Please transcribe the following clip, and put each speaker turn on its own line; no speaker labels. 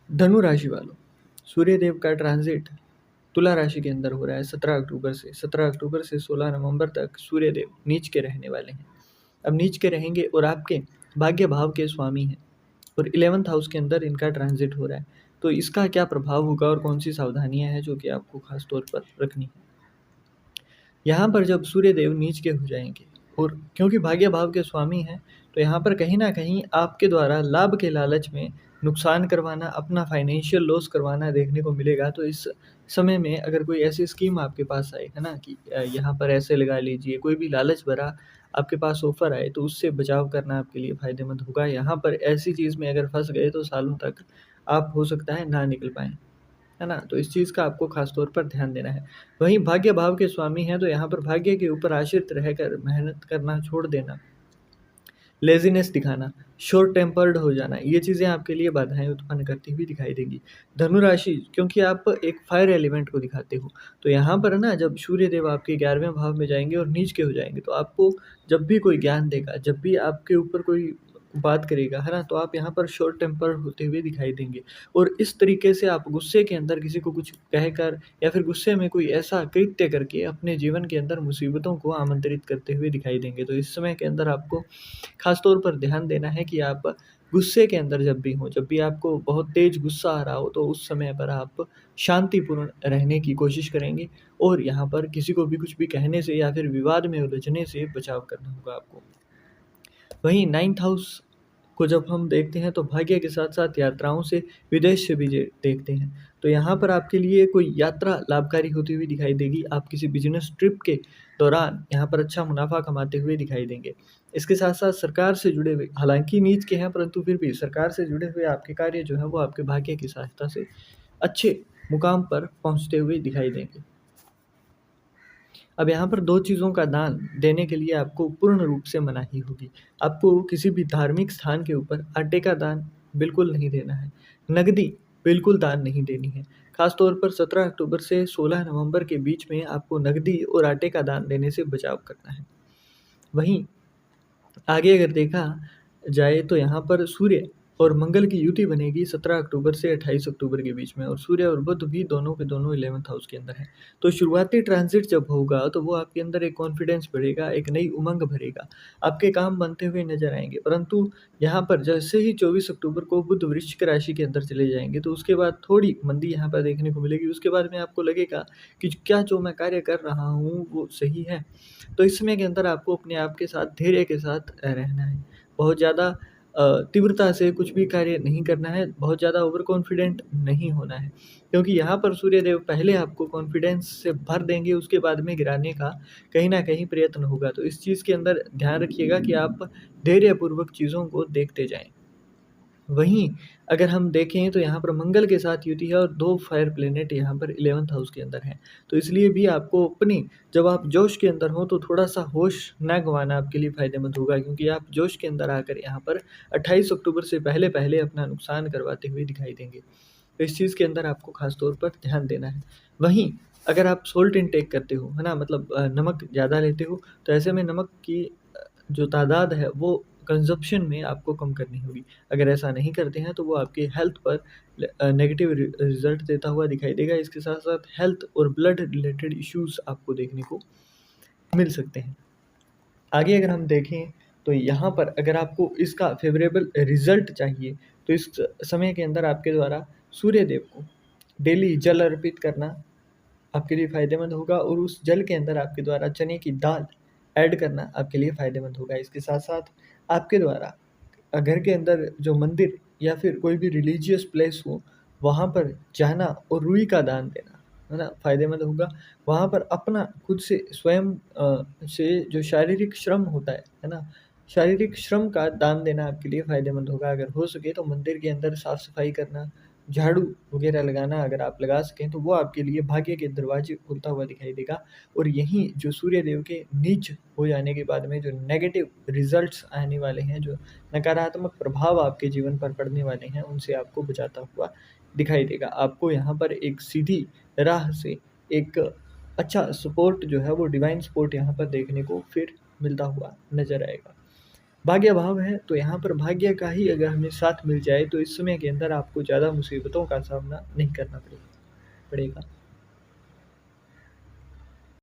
धनु राशि वालों, सूर्य देव का ट्रांजिट तुला राशि के अंदर हो रहा है 17 अक्टूबर से 16 नवंबर तक सूर्य देव नीच के रहने वाले हैं। अब नीच के रहेंगे और आपके भाग्य भाव के स्वामी हैं और 11th हाउस के अंदर इनका ट्रांजिट हो रहा है। तो इसका क्या प्रभाव होगा और कौन सी सावधानियां हैं जो कि आपको खास तौर पर रखनी है। यहाँ पर जब सूर्य देव नीच के हो जाएंगे और क्योंकि भाग्य भाव के स्वामी हैं, तो यहाँ पर कहीं ना कहीं आपके द्वारा लाभ के लालच में नुकसान करवाना, अपना फाइनेंशियल लॉस करवाना देखने को मिलेगा। तो इस समय में अगर कोई ऐसी स्कीम आपके पास आए, है ना, कि यहाँ पर ऐसे लगा लीजिए, कोई भी लालच भरा आपके पास ऑफर आए, तो उससे बचाव करना आपके लिए फायदेमंद होगा। यहाँ पर ऐसी चीज़ में अगर फंस गए तो सालों तक आप हो सकता है ना निकल पाएँ, है ना? तो इस चीज़ का आपको खास तौर पर ध्यान देना है। वहीं भाग्य भाव के स्वामी हैं, तो यहाँ पर भाग्य के ऊपर आश्रित रहकर मेहनत करना छोड़ देना, लेज़ीनेस दिखाना, शॉर्ट टेम्पर्ड हो जाना, ये चीज़ें आपके लिए बाधाएँ उत्पन्न करती हुई दिखाई देंगी। धनु राशि, क्योंकि आप एक फायर एलिमेंट को दिखाते हो, तो यहाँ पर ना जब सूर्य देव आपके 11वें भाव में जाएँगे और नीच के हो जाएँगे, तो आपको जब भी कोई ज्ञान देगा, जब भी आपके ऊपर कोई बात करेगा, है ना? तो आप यहाँ पर शॉर्ट टेम्पर्ड होते हुए दिखाई देंगे और इस तरीके से आप गुस्से के अंदर किसी को कुछ कहकर या फिर गुस्से में कोई ऐसा कृत्य करके अपने जीवन के अंदर मुसीबतों को आमंत्रित करते हुए दिखाई देंगे। तो इस समय के अंदर आपको खास तौर पर ध्यान देना है कि आप गुस्से के अंदर जब भी हों, जब भी आपको बहुत तेज गुस्सा आ रहा हो, तो उस समय पर आप शांतिपूर्ण रहने की कोशिश करेंगे और यहाँ पर किसी को भी कुछ भी कहने से या फिर विवाद में उलझने से बचाव करना होगा आपको। वहीं 9th हाउस को जब हम देखते हैं तो भाग्य के साथ साथ यात्राओं से, विदेश से भी देखते हैं। तो यहाँ पर आपके लिए कोई यात्रा लाभकारी होती हुई दिखाई देगी। आप किसी बिजनेस ट्रिप के दौरान यहाँ पर अच्छा मुनाफा कमाते हुए दिखाई देंगे। इसके साथ साथ सरकार से जुड़े हुए, हालांकि नीच के हैं परंतु फिर भी सरकार से जुड़े हुए आपके कार्य जो है वो आपके भाग्य की सहायता से अच्छे मुकाम पर पहुँचते हुए दिखाई देंगे। अब यहाँ पर 2 चीज़ों का दान देने के लिए आपको पूर्ण रूप से मनाही होगी। आपको किसी भी धार्मिक स्थान के ऊपर आटे का दान बिल्कुल नहीं देना है। नकदी बिल्कुल दान नहीं देनी है। ख़ास तौर पर 17 अक्टूबर से 16 नवंबर के बीच में आपको नकदी और आटे का दान देने से बचाव करना है। वहीं आगे अगर देखा जाए तो यहाँ पर सूर्य और मंगल की युति बनेगी 17 अक्टूबर से 28 अक्टूबर के बीच में और सूर्य और बुध भी दोनों के दोनों 11th हाउस के अंदर हैं। तो शुरुआती ट्रांजिट जब होगा तो वो आपके अंदर एक कॉन्फिडेंस बढ़ेगा, एक नई उमंग भरेगा, आपके काम बनते हुए नजर आएंगे। परंतु यहाँ पर जैसे ही 24 अक्टूबर को बुध वृश्चिक राशि के अंदर चले जाएंगे तो उसके बाद थोड़ी मंदी यहाँ पर देखने को मिलेगी। उसके बाद में आपको लगेगा कि क्या जो मैं कार्य कर रहा हूँ वो सही है। तो इस समय के अंदर आपको अपने आप के साथ धैर्य के साथ रहना है। बहुत ज़्यादा तीव्रता से कुछ भी कार्य नहीं करना है, बहुत ज़्यादा ओवर कॉन्फिडेंट नहीं होना है, क्योंकि यहाँ पर सूर्यदेव पहले आपको कॉन्फिडेंस से भर देंगे, उसके बाद में गिराने का कहीं न कहीं प्रयत्न होगा। तो इस चीज़ के अंदर ध्यान रखिएगा कि आप धैर्यपूर्वक चीज़ों को देखते जाएँ। वहीं अगर हम देखें तो यहाँ पर मंगल के साथ युति है और 2 फायर प्लैनेट यहाँ पर 11th हाउस के अंदर हैं। तो इसलिए भी आपको अपनी, जब आप जोश के अंदर हो तो थोड़ा-सा होश ना गँवाना आपके लिए फ़ायदेमंद होगा, क्योंकि आप जोश के अंदर आकर यहाँ पर 28 अक्टूबर से पहले-पहले अपना नुकसान करवाते हुए दिखाई देंगे। तो इस चीज़ के अंदर आपको ख़ास तौर पर ध्यान देना है। वहीं अगर आप सोल्ट इनटेक करते हो, है ना? मतलब नमक ज़्यादा लेते हो, तो ऐसे में नमक की जो तादाद है वो कंज़प्शन में आपको कम करनी होगी। अगर ऐसा नहीं करते हैं तो वो आपके हेल्थ पर नेगेटिव रिज़ल्ट देता हुआ दिखाई देगा। इसके साथ-साथ हेल्थ और ब्लड रिलेटेड इश्यूज़ आपको देखने को मिल सकते हैं। आगे अगर हम देखें तो यहाँ पर अगर आपको इसका फ़ेवरेबल रिज़ल्ट चाहिए, तो इस समय के अंदर आपके द्वारा सूर्य देव को डेली जल अर्पित करना आपके लिए फ़ायदेमंद होगा और उस जल के अंदर आपके द्वारा चने की दाल ऐड करना आपके लिए फ़ायदेमंद होगा। इसके साथ-साथ आपके द्वारा घर के अंदर जो मंदिर या फिर कोई भी रिलीजियस प्लेस हो, वहाँ पर जाना और रुई का दान देना, है ना? फ़ायदेमंद होगा। वहाँ पर अपना खुद से स्वयं से जो शारीरिक श्रम होता है ना? शारीरिक श्रम का दान देना आपके लिए फ़ायदेमंद होगा। अगर हो सके तो मंदिर के अंदर साफ-सफाई करना, झाड़ू वगैरह लगाना अगर आप लगा सकें तो वो आपके लिए भाग्य के दरवाजे खुलता हुआ दिखाई देगा। और यहीं जो सूर्य देव के नीच हो जाने के बाद में जो नेगेटिव रिज़ल्ट्स आने वाले हैं, जो नकारात्मक प्रभाव आपके जीवन पर पड़ने वाले हैं, उनसे आपको बचाता हुआ दिखाई देगा। आपको यहाँ पर एक सीधी राह से एक अच्छा सपोर्ट जो है वो डिवाइन सपोर्ट यहाँ पर देखने को फिर मिलता हुआ नज़र आएगा। भाग्य भाव है, तो यहाँ पर भाग्य का ही अगर हमें साथ मिल जाए, तो इस समय के अंदर आपको ज़्यादा मुसीबतों का सामना नहीं करना पड़ेगा।